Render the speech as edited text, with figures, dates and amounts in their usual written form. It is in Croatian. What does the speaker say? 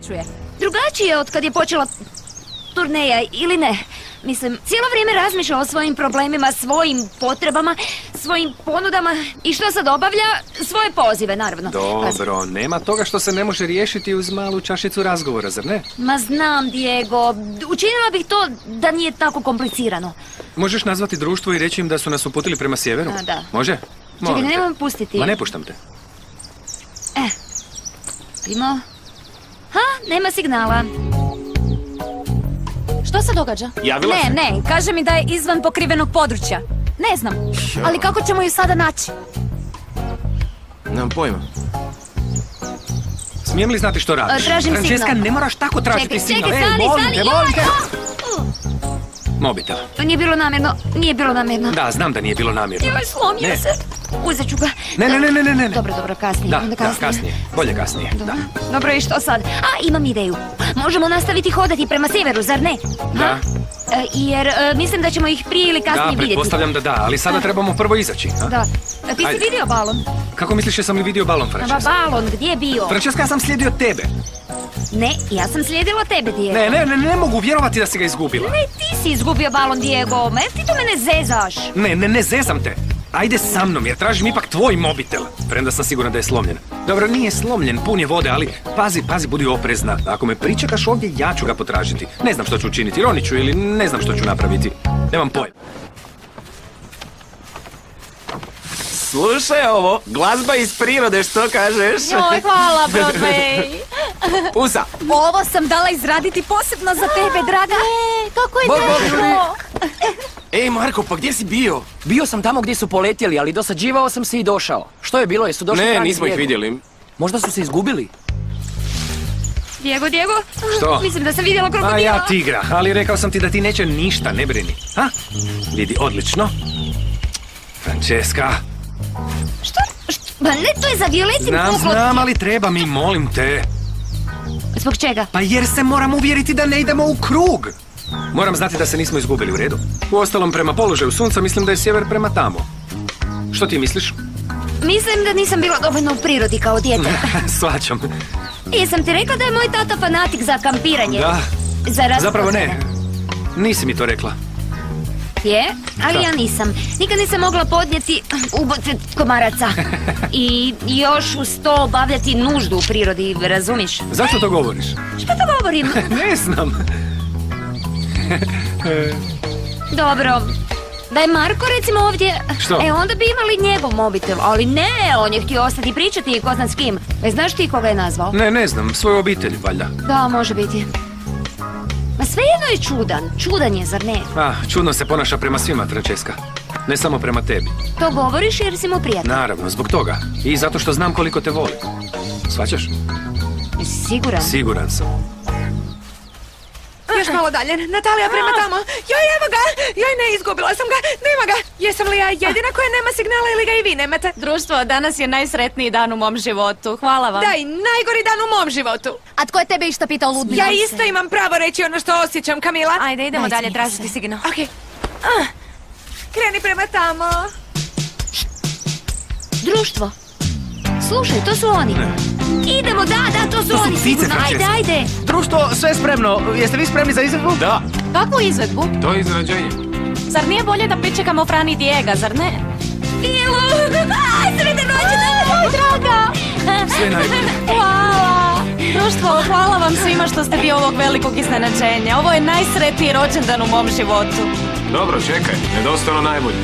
čuje. Drugačije od kad je počela turneja, ili ne? Mislim, cijelo vrijeme razmišlja o svojim problemima, svojim potrebama, svojim ponudama i što sad obavlja? Svoje pozive, naravno. Dobro, nema toga što se ne može riješiti uz malu čašicu razgovora, zar ne? Ma znam, Diego, učinila bih to da nije tako komplicirano. Možeš nazvati društvo i reći im da su nas uputili prema sjeveru? A, da. Može? Čekaj, Molim te. nemoj me pustiti. Ma ne puštam te. Vidimo. Nema signala. Što se događa? Javila se? Ne, kaže mi da je izvan pokrivenog područja. Ne znam, ali kako ćemo ju sada naći? Nemam pojma. Smijem li znati što radiš? Tražim Francesca, signal. ne moraš tako tražiti signal. Čekaj, Ej, stani, molim stani, te, joj, molim te. joj. Mobitel. Nije bilo namjerno. Da, znam da nije bilo namjerno. Joj, slomio Ne. se. Uzet ću ga. Ne. Dobro, kasnije. Da, onda kasnije. Bolje kasnije. Da. Dobro, i što sad? Imam ideju. Možemo nastaviti hodati prema sjeveru, zar ne? Da. Jer mislim da ćemo ih prije ili kasnije vidjeti. Pretpostavljam da, ali sada trebamo prvo izaći. A? Da. Ti si Ajde. vidio balon? Kako misliš jesam li vidio balon, Francesca? Balon, gdje je bio? Francesca, ja sam slijedio tebe. Ne, ja sam slijedila tebe, Diego. Ne mogu vjerovati da si ga izgubila. Ne, ti si izgubio balon, Diego. Ma ti to mene zezaš. Ne zezam te. Ajde sa mnom, jer tražim ipak tvoj mobitel. Premda sam siguran da je slomljen. Dobro, nije slomljen, pun je vode, ali pazi, budi oprezna. Ako me pričekaš ovdje, ja ću ga potražiti. Ne znam što ću učiniti, ronit ću ili ne znam što ću napraviti. Nemam pojma. Slušaj ovo, glazba iz prirode, što kažeš? Joj, hvala, Broadway. Pusa! Ovo sam dala izraditi posebno za tebe, draga. Kako je teško. Ej, Marko, pa gdje si bio? Bio sam tamo gdje su poletjeli, ali dosađivao sam se i došao. Što je bilo? Jesu došli Ne, Frank i nismo ih Diego? vidjeli. Možda su se izgubili? Diego. Što? Mislim da sam vidjela krokodila. A ja tigra, ali rekao sam ti da ti neće ništa, ne brini. Ha? Vidi, odlično. Francesca. Što? Ma ne, to je za Violetin poklon. Znam, ali treba mi, molim te. Zbog čega? Pa jer se moram uvjeriti da ne idemo u krug. Moram znati da se nismo izgubili, u redu? Uostalom, prema položaju sunca, mislim da je sjever prema tamo. Što ti misliš? Mislim da nisam bila dovoljno u prirodi kao dijete. Svaćam. Jesam ti rekla da je moj tata fanatik za kampiranje? Da. Za Zapravo ne. Nisi mi to rekla. Je, ali Da. ja nisam. Nikad nisam mogla podnijeti ubote komaraca. I još uz to obavljati nuždu u prirodi, razumiš? Zašto to govoriš? Što to govorim? Ne znam. Dobro. Da je Marko recimo ovdje, Što? onda bi imali njegov mobitel, ali ne, on je htio ostati pričati i ko zna s kim. Znaš ti koga je nazvao? Ne znam, svoju obitelj, valjda. Da, može biti. Ma svejedno je čudan je, zar ne? Čudno se ponaša prema svima, Francesca. Ne samo prema tebi. To govoriš jer si mu prijatelj. Naravno, zbog toga. I zato što znam koliko te voli. Shvaćaš? Siguran? Siguran sam. Još malo dalje, Natalija prema tamo. Joj, evo ga! Joj, ne, izgubila sam ga. Nema ga. Jesam li ja jedina koja nema signala ili ga i vi nemate? Društvo, danas je najsretniji dan u mom životu. Hvala vam. Da, i najgori dan u mom životu. A tko je tebe išta pitao, Ludmila? Ja isto imam pravo reći ono što osjećam, Kamila. Ajde, idemo Daj, dalje smiri tražiti se. signal. Okej. Kreni prema tamo. Društvo. Slušaj, to su oni. Idemo, da, to su oni. ptice, Sigurno, Francesca. ajde. Društvo, sve je spremno. Jeste vi spremni za izvedbu? Da, Kakvu izvedbu? to je iznenađenje. Zar nije bolje da pričekamo Fran i Dijega, zar ne? Dijelo! Sretan rođendan! Draga! Sve najbolje. Hvala! Društvo, hvala vam svima što ste dio ovog velikog iznenađenja. Ovo je najsretniji rođendan u mom životu. Dobro, čekaj, nedostojno najbolje.